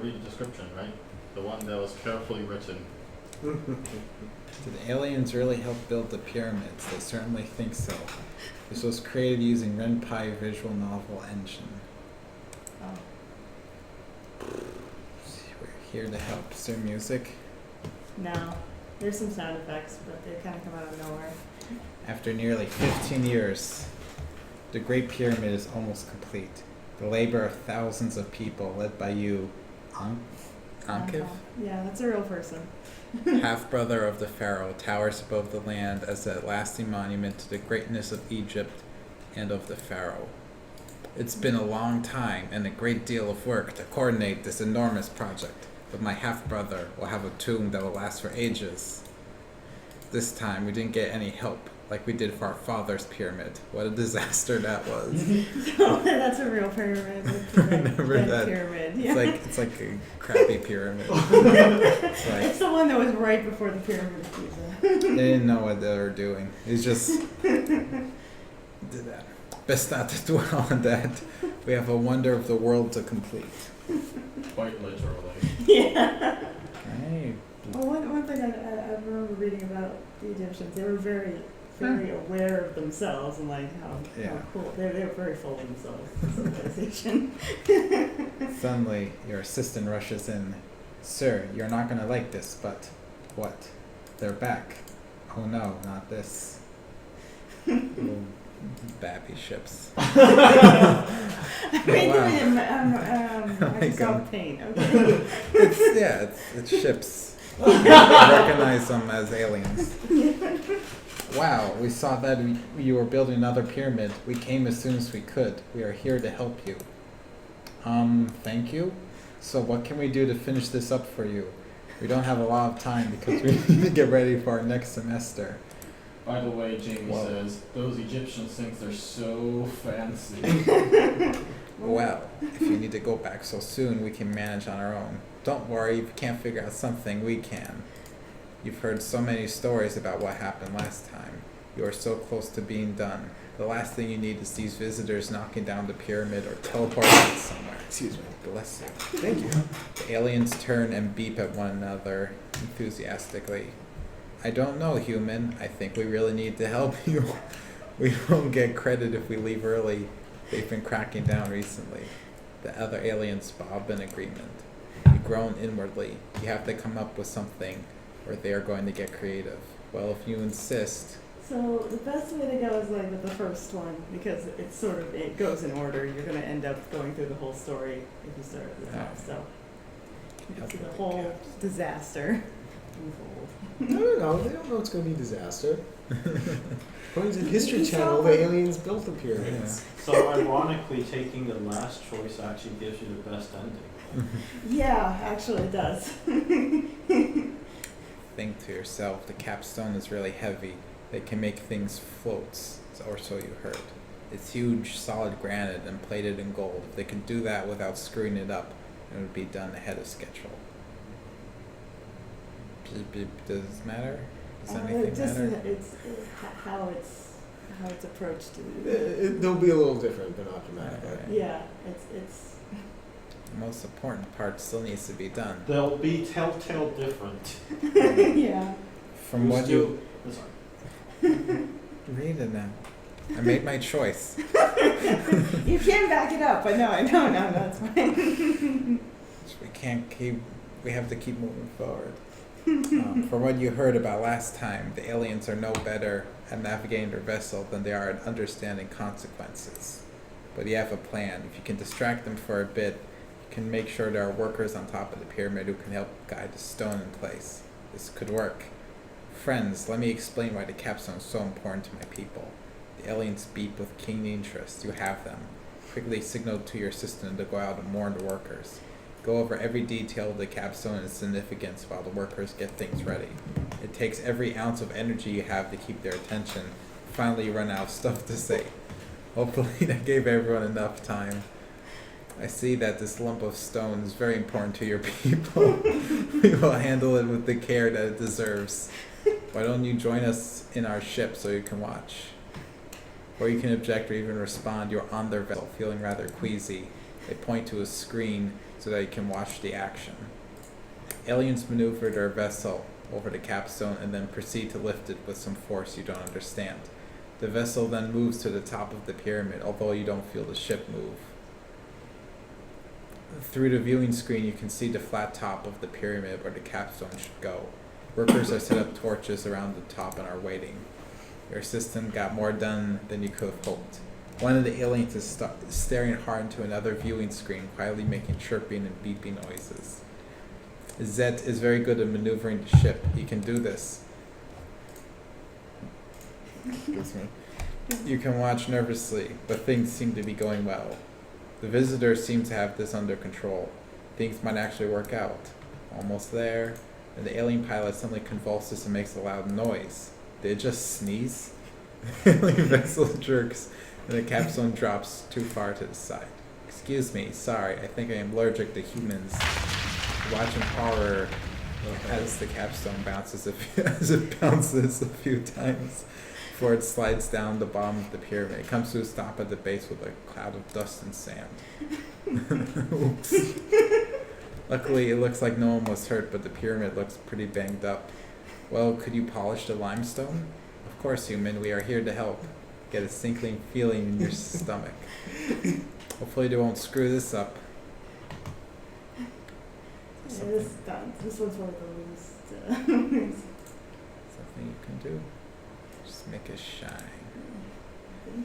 read the description, right? The one that was carefully written. Did aliens really help build the pyramids? They certainly think so. This was created using RenPy visual novel engine. Oh. We're here to help. Is there music? No. There's some sound effects, but they kind of come out of nowhere. After nearly 15 years, the Great Pyramid is almost complete. The labor of thousands of people, led by you, Ankiv, Yeah, that's a real person. half-brother of the pharaoh, towers above the land as a lasting monument to the greatness of Egypt and of the pharaoh. It's been a long time and a great deal of work to coordinate this enormous project, but my half-brother will have a tomb that will last for ages. This time we didn't get any help, like we did for our father's pyramid. What a disaster that was. So that's a real pyramid. Remember that? Pyramid. Yeah. It's like a crappy pyramid. It's the one that was right before the Pyramid of Giza. They didn't know what they were doing. It's just did that. Best not to dwell on that. We have a wonder of the world to complete. Quite literally. Yeah. Hey. Well, one thing I remember reading about the Egyptians, they were very aware of themselves and like how cool they were very full of themselves. Civilization. Suddenly, your assistant rushes in. Sir, you're not going to like this, but what? They're back. Oh no, not this. Little babby ships. I made them in Microsoft Paint. Okay. It's ships. I recognize them as aliens. Wow, we saw that you were building another pyramid. We came as soon as we could. We are here to help you. Thank you. So what can we do to finish this up for you? We don't have a lot of time because we need to get ready for our next semester. By the way, Jamie says, those Egyptians think they're so fancy. Well, if you need to go back so soon, we can manage on our own. Don't worry, if you can't figure out something, we can. You've heard so many stories about what happened last time. You are so close to being done. The last thing you need is these visitors knocking down the pyramid or teleporting it somewhere. Excuse me. Bless you. Thank you. The aliens turn and beep at one another enthusiastically. I don't know, human. I think we really need to help you. We won't get credit if we leave early. They've been cracking down recently. The other aliens bob in agreement. You groan inwardly. You have to come up with something, or they are going to get creative. Well, if you insist. So the best way to go is like with the first one because it goes in order. You're going to end up going through the whole story if you start at the top. So you can see the whole disaster unfold. No, they don't know it's going to be a disaster. According to the History Channel, the aliens built the pyramids. Yeah. So ironically, taking the last choice actually gives you the best ending. Yeah, actually it does. Think to yourself, the capstone is really heavy. They can make things float, or so you heard. It's huge, solid granite and plated in gold. If they can do that without screwing it up, it would be done ahead of schedule. Does it matter? Does anything matter? It's how it's approached. They'll be a little different, but not dramatically. Right. Yeah, it's. The most important part still needs to be done. They'll be telltale different. Yeah. From what you... Sorry. Read it now. I made my choice. You can back it up, but no, that's fine. We have to keep moving forward. From what you heard about last time, the aliens are no better at navigating their vessel than they are at understanding consequences. But you have a plan. If you can distract them for a bit, you can make sure there are workers on top of the pyramid who can help guide the stone in place. This could work. Friends, let me explain why the capstone is so important to my people. The aliens beep with keen interest. You have them. Quickly signal to your assistant to go out and warn the workers. Go over every detail of the capstone and its significance while the workers get things ready. It takes every ounce of energy you have to keep their attention. Finally, you run out of stuff to say. Hopefully that gave everyone enough time. I see that this lump of stone is very important to your people. We will handle it with the care that it deserves. Why don't you join us in our ship so you can watch? Or you can object or even respond. You're on their vessel, feeling rather queasy. They point to a screen so that you can watch the action. Aliens maneuver their vessel over the capstone and then proceed to lift it with some force you don't understand. The vessel then moves to the top of the pyramid, although you don't feel the ship move. Through the viewing screen, you can see the flat top of the pyramid where the capstone should go. Workers are set up torches around the top and are waiting. Your assistant got more done than you could have hoped. One of the aliens is staring hard into another viewing screen, quietly making chirping and beeping noises. Zet is very good at maneuvering the ship. He can do this. Excuse me. You can watch nervously, but things seem to be going well. The visitors seem to have this under control. Things might actually work out. Almost there, and the alien pilot suddenly convulses and makes a loud noise. Did it just sneeze? The alien vessel jerks, and the capstone drops too far to the side. Excuse me, sorry, I think I am allergic to humans. Watching horror as the capstone bounces as it bounces a few times before it slides down the bottom of the pyramid. It comes to a stop at the base with a cloud of dust and sand. Oops. Luckily, it looks like no one was hurt, but the pyramid looks pretty banged up. Well, could you polish the limestone? Of course, human. We are here to help. Get a sinking feeling in your stomach. Hopefully they won't screw this up. Yeah, this one's one of those. Something you can do. Just make it shine.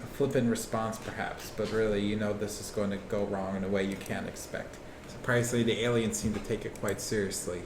A flippant response, perhaps, but really, you know this is going to go wrong in a way you can't expect. Surprisingly, the aliens seem to take it quite seriously.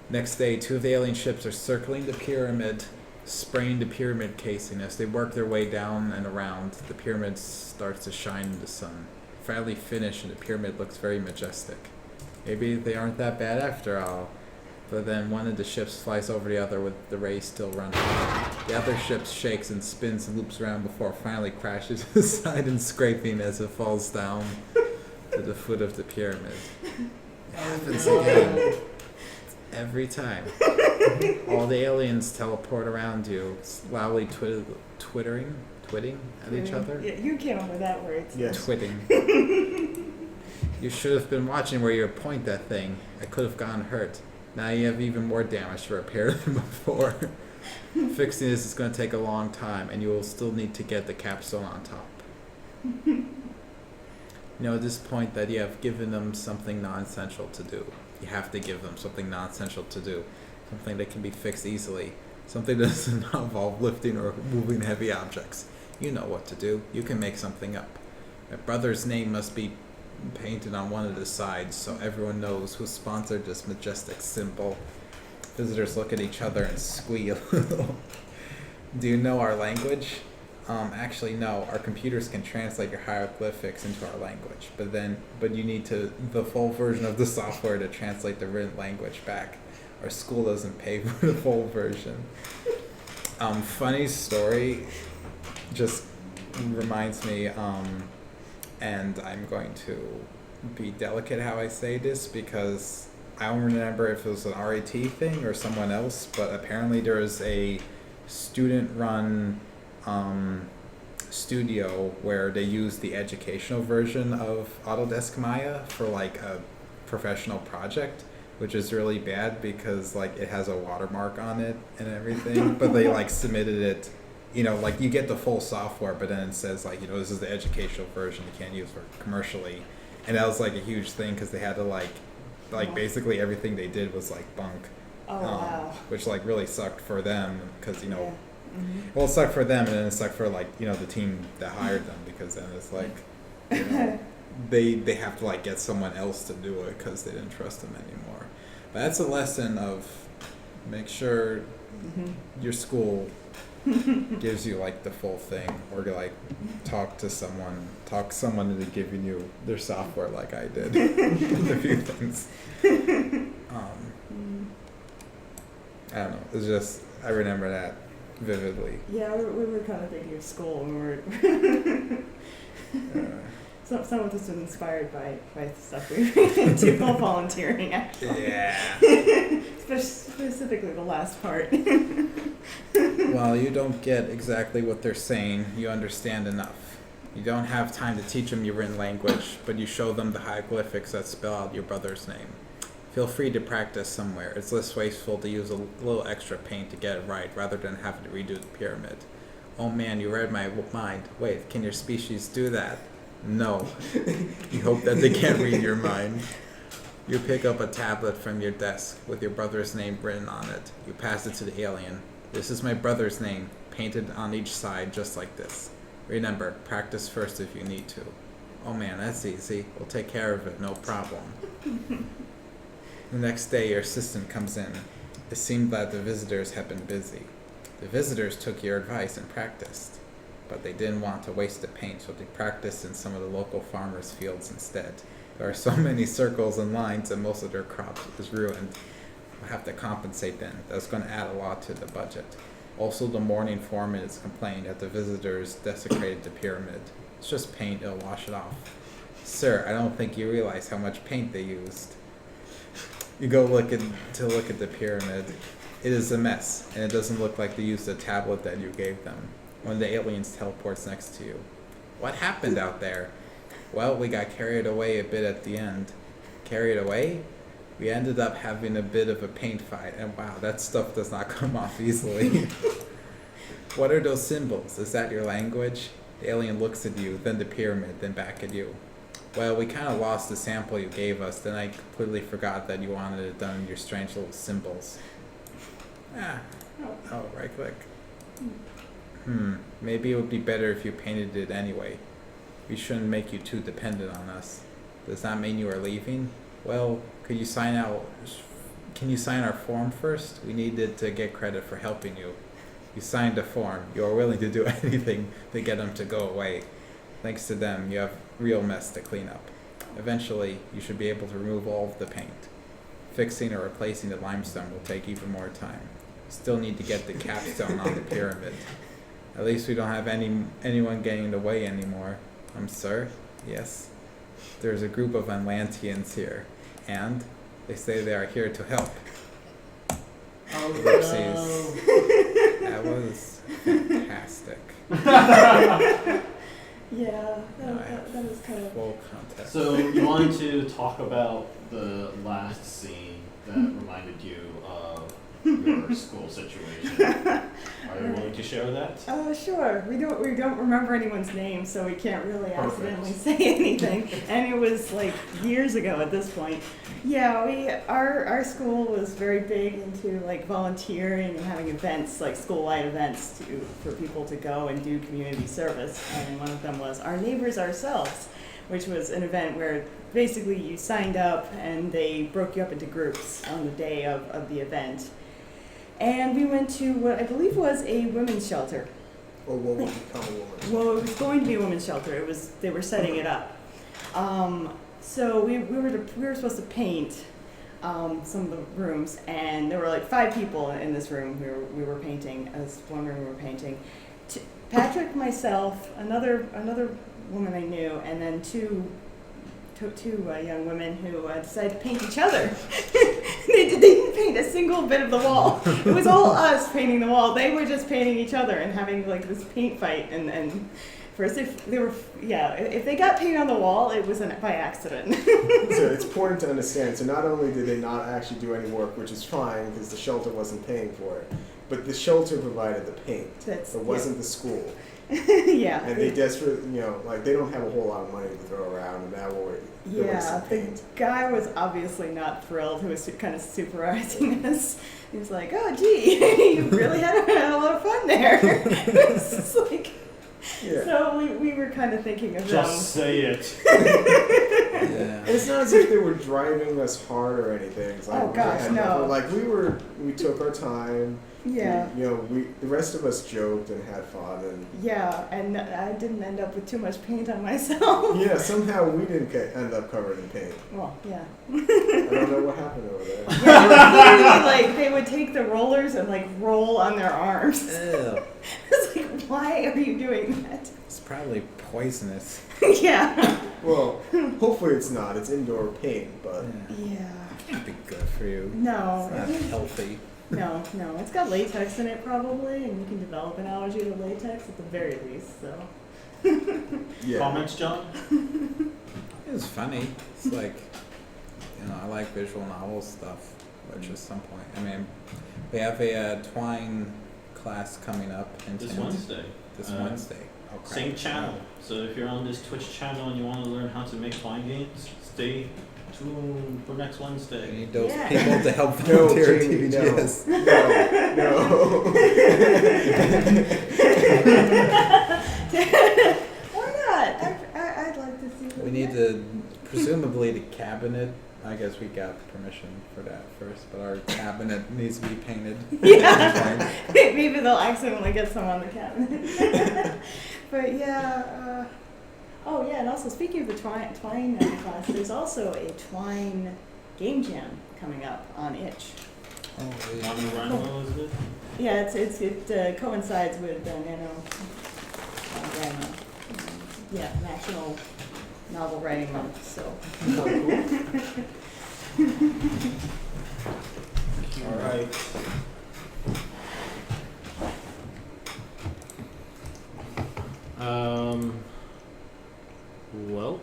Next day, 2 of the alien ships are circling the pyramid, spraying the pyramid casing. As they work their way down and around, the pyramid starts to shine in the sun. Finally finished, and the pyramid looks very majestic. Maybe they aren't that bad after all. But then one of the ships flies over the other with the rays still running. The other ship shakes and spins and loops around before it finally crashes aside and scraping as it falls down to the foot of the pyramid. It happens again. Every time. All the aliens teleport around you, loudly twitting at each other. Yeah, you came up with that word. Yes. Twitting. You should have been watching where you point that thing. I could have gotten hurt. Now you have even more damage to repair than before. Fixing this is going to take a long time, and you will still need to get the capstone on top. You know, at this point that you have given them something non-essential to do. You have to give them something non-essential to do. Something that can be fixed easily. Something that doesn't involve lifting or moving heavy objects. You know what to do. You can make something up. My brother's name must be painted on one of the sides so everyone knows who sponsored this majestic symbol. Visitors look at each other and squeal. Do you know our language? Actually no, our computers can translate your hieroglyphics into our language, but you need the full version of the software to translate the written language back. Our school doesn't pay for the full version. Funny story, just reminds me, and I'm going to be delicate how I say this because I don't remember if it was an RET thing or someone else, but apparently there is a student-run studio where they use the educational version of Autodesk Maya for like a professional project, which is really bad because like it has a watermark on it and everything, but they like submitted it, you know, like you get the full software, but then it says like, you know, this is the educational version, you can't use it commercially. And that was like a huge thing because they had to like basically everything they did was like bunk. Oh, wow. Which like really sucked for them because, you know, Yeah. Mm-hmm. well, it sucked for them, and then it sucked for like, you know, the team that hired them because then it's like, you know, they have to like get someone else to do it because they didn't trust them anymore. But that's a lesson of make sure your school gives you like the full thing, or like talk someone into giving you their software like I did with a few things. I don't know. It's just I remember that vividly. Yeah, we were kind of thinking of school when we were. Some of this was inspired by stuff we read into while volunteering, actually. Yeah. Specifically the last part. Well, you don't get exactly what they're saying. You understand enough. You don't have time to teach them your written language, but you show them the hieroglyphics that spell out your brother's name. Feel free to practice somewhere. It's less wasteful to use a little extra paint to get it right rather than having to redo the pyramid. Oh man, you read my mind. Wait, can your species do that? No. You hope that they can't read your mind. You pick up a tablet from your desk with your brother's name written on it. You pass it to the alien. This is my brother's name, painted on each side just like this. Remember, practice first if you need to. Oh man, that's easy. We'll take care of it, no problem. The next day, your assistant comes in. It seemed that the visitors had been busy. The visitors took your advice and practiced, but they didn't want to waste the paint, so they practiced in some of the local farmers' fields instead. There are so many circles and lines that most of their crops is ruined. We'll have to compensate them. That's going to add a lot to the budget. Also, the morning foreman is complaining that the visitors desecrated the pyramid. It's just paint, it'll wash it off. Sir, I don't think you realize how much paint they used. You go look at the pyramid. It is a mess, and it doesn't look like they used the tablet that you gave them. One of the aliens teleports next to you. What happened out there? Well, we got carried away a bit at the end. Carried away? We ended up having a bit of a paint fight, and wow, that stuff does not come off easily. What are those symbols? Is that your language? The alien looks at you, then the pyramid, then back at you. Well, we kind of lost the sample you gave us, then I completely forgot that you wanted it done in your strange little symbols. Oh, right click. Maybe it would be better if you painted it anyway. We shouldn't make you too dependent on us. Does that mean you are leaving? Well, can you sign our form first? We needed to get credit for helping you. You signed a form. You are willing to do anything to get them to go away. Thanks to them, you have real mess to clean up. Eventually, you should be able to remove all of the paint. Fixing or replacing the limestone will take even more time. Still need to get the capstone on the pyramid. At least we don't have anyone getting in the way anymore. Sir? Yes? There's a group of Atlanteans here, and they say they are here to help. Oh, Oopsies. That was fantastic. Yeah, that was kind of. Full context. So you wanted to talk about the last scene that reminded you of your school situation. Are you willing to share that? Sure. We don't remember anyone's name, so we can't really Perfect. accidentally say anything. And it was like years ago at this point. Yeah, our school was very big into like volunteering and having events, like school-wide events for people to go and do community service. And one of them was Our Neighbors Ourselves, which was an event where basically you signed up and they broke you up into groups on the day of the event. And we went to what I believe was a women's shelter. Or what would become a woman? Well, it was going to be a women's shelter. They were setting it up. So we were supposed to paint some of the rooms, and there were like 5 people in this room. We were painting. As one room we were painting. Patrick, myself, another woman I knew, and then two young women who decided to paint each other. They didn't paint a single bit of the wall. It was all us painting the wall. They were just painting each other and having like this paint fight. And first, if they got paint on the wall, it was by accident. So it's important to understand. So not only did they not actually do any work, which is fine because the shelter wasn't paying for it, but the shelter provided the paint. It wasn't the school. Yeah. And they desperately, they don't have a whole lot of money to throw around, and now we're some the paint. guy was obviously not thrilled, who was kind of supervising us. He was like, "Oh, gee, you really had a lot of fun there." It's just like, Yeah. so we were kind of thinking of Just say it. Yeah. And it's not as if they were driving us hard or anything. It's like Oh, gosh, no. Like we took our time. Yeah. The rest of us joked and had fun, and Yeah, and I didn't end up with too much paint on myself. yeah, somehow we didn't end up covered in paint. Well, yeah. I don't know what happened over there. Yeah, literally, like they would take the rollers and like roll on their arms. Ew. It's like, why are you doing that? It's probably poisonous. Yeah. Well, hopefully it's not. It's indoor paint, but Yeah. Can't be good for you. No. It's not healthy. No. It's got latex in it probably, and you can develop an allergy to latex at the very least. So. Yeah. Comments, John? It was funny. It's like, I like visual novel stuff, which at some point, we have a Twine class coming up in This town. Wednesday. This Wednesday. Oh, crap. Same channel. So if you're on this Twitch channel and you want to learn how to make Twine games, stay tuned for next We Wednesday. need those Yeah. people to help No, volunteer Jamie, no. TVGS. Why not? I'd like to see. We need to, presumably the cabinet, I guess we got permission for that first, but our cabinet needs to be painted. Yeah. Maybe they'll accidentally get some on the cabinet. But yeah. Oh yeah, and also speaking of the Twine class, there's also a Twine game jam coming up on Itch. Oh, Want to run, Elizabeth? Yeah, it coincides with National Novel Writing Month. So. All right. Well,